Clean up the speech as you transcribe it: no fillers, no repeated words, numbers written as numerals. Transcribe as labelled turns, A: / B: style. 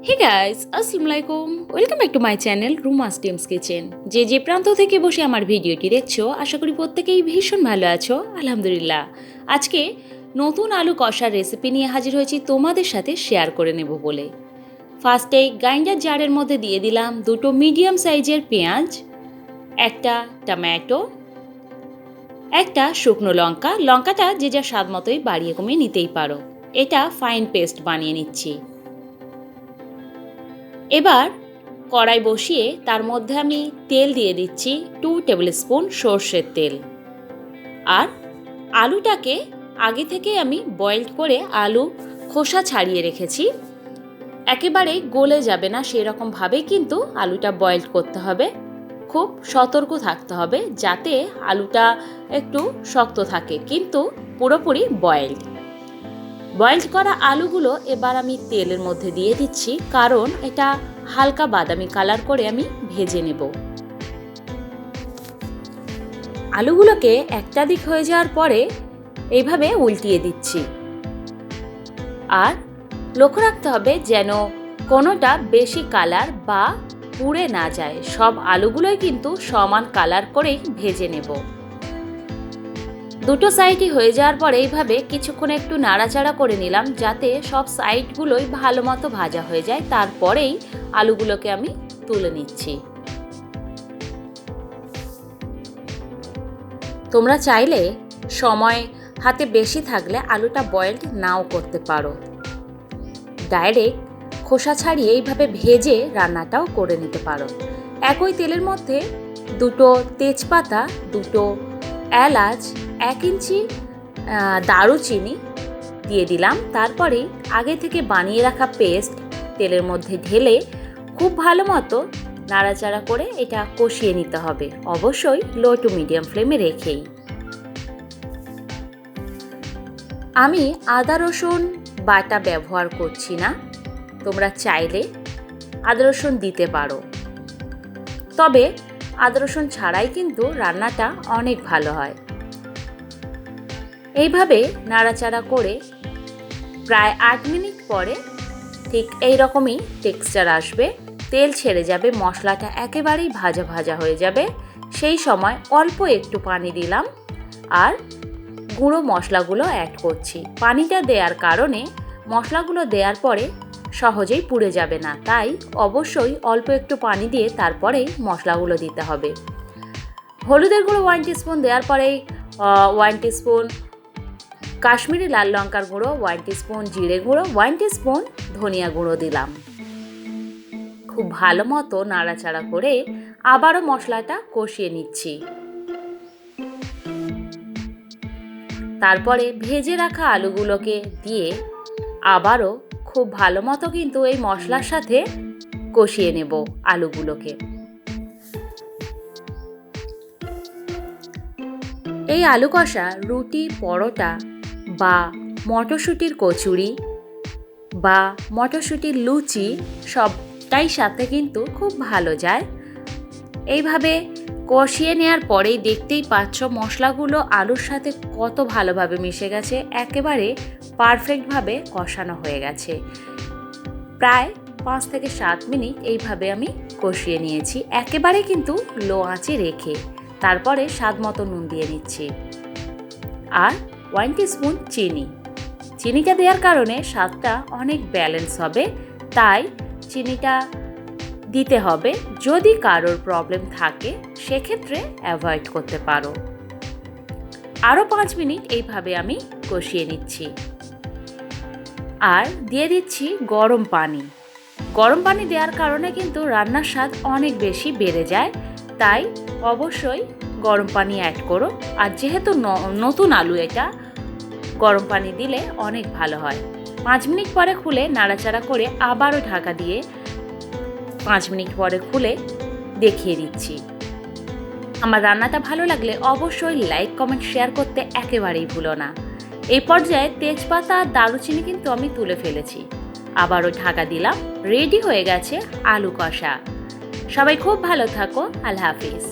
A: Hey guys, আসসালামু আলাইকুম। Welcome back to my channel রুমাস teams kitchen. যে প্রান্ত থেকে বসে আমার ভিডিওটি দেখছো, আশা করি প্রত্যেকেই ভীষণ ভালো আছো। আলহামদুলিল্লাহ। আজকে নতুন আলু কষার রেসিপি নিয়ে হাজির হয়েছি তোমাদের সাথে শেয়ার করে নেব বলে। ফার্স্টে গ্রাইন্ডার জারের মধ্যে দিয়ে দিলাম দুটো মিডিয়াম সাইজের পেঁয়াজ, একটা টমেটো, একটা শুকনো লঙ্কা। লঙ্কাটা যে যা স্বাদ মতোই বাড়িয়ে কমিয়ে নিতেই পারো। এটা ফাইন পেস্ট বানিয়ে নিচ্ছি। এবার কড়াই বসিয়ে তার মধ্যে আমি তেল দিয়ে দিচ্ছি 2 টেবিল স্পুন সর্ষের তেল। আর আলুটাকে আগে থেকে আমি বয়েলড করে আলু খোসা ছাড়িয়ে রেখেছি। একেবারে গলে যাবে না সেরকমভাবেই কিন্তু আলুটা বয়েলড করতে হবে। খুব সতর্ক থাকতে হবে যাতে আলুটা একটু শক্ত থাকে কিন্তু পুরোপুরি বয়েলড করা আলুগুলো এবার আমি তেলের মধ্যে দিয়ে দিচ্ছি, কারণ এটা হালকা বাদামি কালার করে আমি ভেজে নেব। আলুগুলোকে একটা দিক হয়ে যাওয়ার পরে এইভাবে উল্টিয়ে দিচ্ছি। আর লক্ষ্য রাখতে হবে যেন কোনোটা বেশি কালার বা পুড়ে না যায়। সব আলুগুলোই কিন্তু সমান কালার করেই ভেজে নেব। দুটো সাইডই হয়ে যাওয়ার পরে এইভাবে কিছুক্ষণ একটু নাড়াচাড়া করে নিলাম যাতে সব সাইডগুলোই ভালো মতো ভাজা হয়ে যায়। তারপরেই আলুগুলোকে আমি তুলে নিচ্ছি। তোমরা চাইলে সময় হাতে বেশি থাকলে আলুটা বয়েলড নাও করতে পারো। ডাইরেক্ট খোসা ছাড়িয়ে এইভাবে ভেজে রান্নাটাও করে নিতে পারো। একই তেলের মধ্যে দুটো তেজপাতা, দুটো এলাচ, 1 ইঞ্চি দারুচিনি দিয়ে দিলাম। তারপরে আগে থেকে বানিয়ে রাখা পেস্ট তেলের মধ্যে ঢেলে খুব ভালো মতো নাড়াচাড়া করে এটা কষিয়ে নিতে হবে, অবশ্যই লো টু মিডিয়াম ফ্লেমে রেখেই। আমি আদা রসুন বাটা ব্যবহার করছি না, তোমরা চাইলে আদা রসুন দিতে পারো, তবে আদা রসুন ছাড়াই কিন্তু রান্নাটা অনেক ভালো হয়। এইভাবে নাড়াচাড়া করে প্রায় 8 মিনিট পরে ঠিক এই রকমই টেক্সচার আসবে, তেল ছেড়ে যাবে, মশলাটা একেবারেই ভাজা ভাজা হয়ে যাবে। সেই সময় অল্প একটু পানি দিলাম আর গুঁড়ো মশলাগুলো অ্যাড করছি। পানিটা দেওয়ার কারণে মশলাগুলো দেওয়ার পরে সহজেই পুড়ে যাবে না, তাই অবশ্যই অল্প একটু পানি দিয়ে তারপরেই মশলাগুলো দিতে হবে। হলুদের গুঁড়ো 1 টিস্পুন দেওয়ার পরেই 1 টিস্পুন কাশ্মীরি লাল লঙ্কার গুঁড়ো, 1 টিস্পুন জিরে গুঁড়ো, 1 টিস্পুন ধনিয়া গুঁড়ো দিলাম। খুব ভালো মতো নাড়াচাড়া করে আবারও মশলাটা কষিয়ে নিচ্ছি। তারপরে ভেজে রাখা আলুগুলোকে দিয়ে আবারও খুব ভালো মতো কিন্তু এই মশলার সাথে কষিয়ে নেব আলুগুলোকে। এই আলু কষা রুটি, পরোটা বা মটরশুঁটির কচুরি বা মটরশুঁটির লুচি সবটাই সাথে কিন্তু খুব ভালো যায়। এইভাবে কষিয়ে নেওয়ার পরেই দেখতেই পাচ্ছ মশলাগুলো আলুর সাথে কত ভালোভাবে মিশে গেছে, একেবারে পারফেক্টভাবে কষানো হয়ে গেছে। প্রায় 5 থেকে 7 মিনিট এইভাবে আমি কষিয়ে নিয়েছি, একেবারে কিন্তু লো আঁচে রেখে। তারপরে স্বাদ মতো নুন দিয়ে নিচ্ছি আর 1 টিস্পুন চিনিটা দেওয়ার কারণে স্বাদটা অনেক ব্যালেন্স হবে, তাই চিনিটা দিতে হবে। যদি কারোর প্রবলেম থাকে সেক্ষেত্রে অ্যাভয়েড করতে পারো। আরও 5 মিনিট এইভাবে আমি কষিয়ে নিচ্ছি আর দিয়ে দিচ্ছি গরম পানি দেওয়ার কারণে কিন্তু রান্নার স্বাদ অনেক বেশি বেড়ে যায়, তাই অবশ্যই গরম পানি অ্যাড করো। আর যেহেতু নতুন আলু, এটা গরম পানি দিলে অনেক ভালো হয়। 5 মিনিট পরে খুলে নাড়াচাড়া করে আবারও ঢাকা দিয়ে 5 মিনিট পরে খুলে দেখিয়ে দিচ্ছি। আমার রান্নাটা ভালো লাগলে অবশ্যই লাইক, কমেন্ট, শেয়ার করতে একেবারেই ভুলো না। এই পর্যায়ে তেজপাতা আর দারুচিনি কিন্তু আমি তুলে ফেলেছি। আবারও ঢাকা দিলাম, রেডি হয়ে গেছে আলু কষা। সবাই খুব ভালো থাকো, আল্লাহ হাফিজ।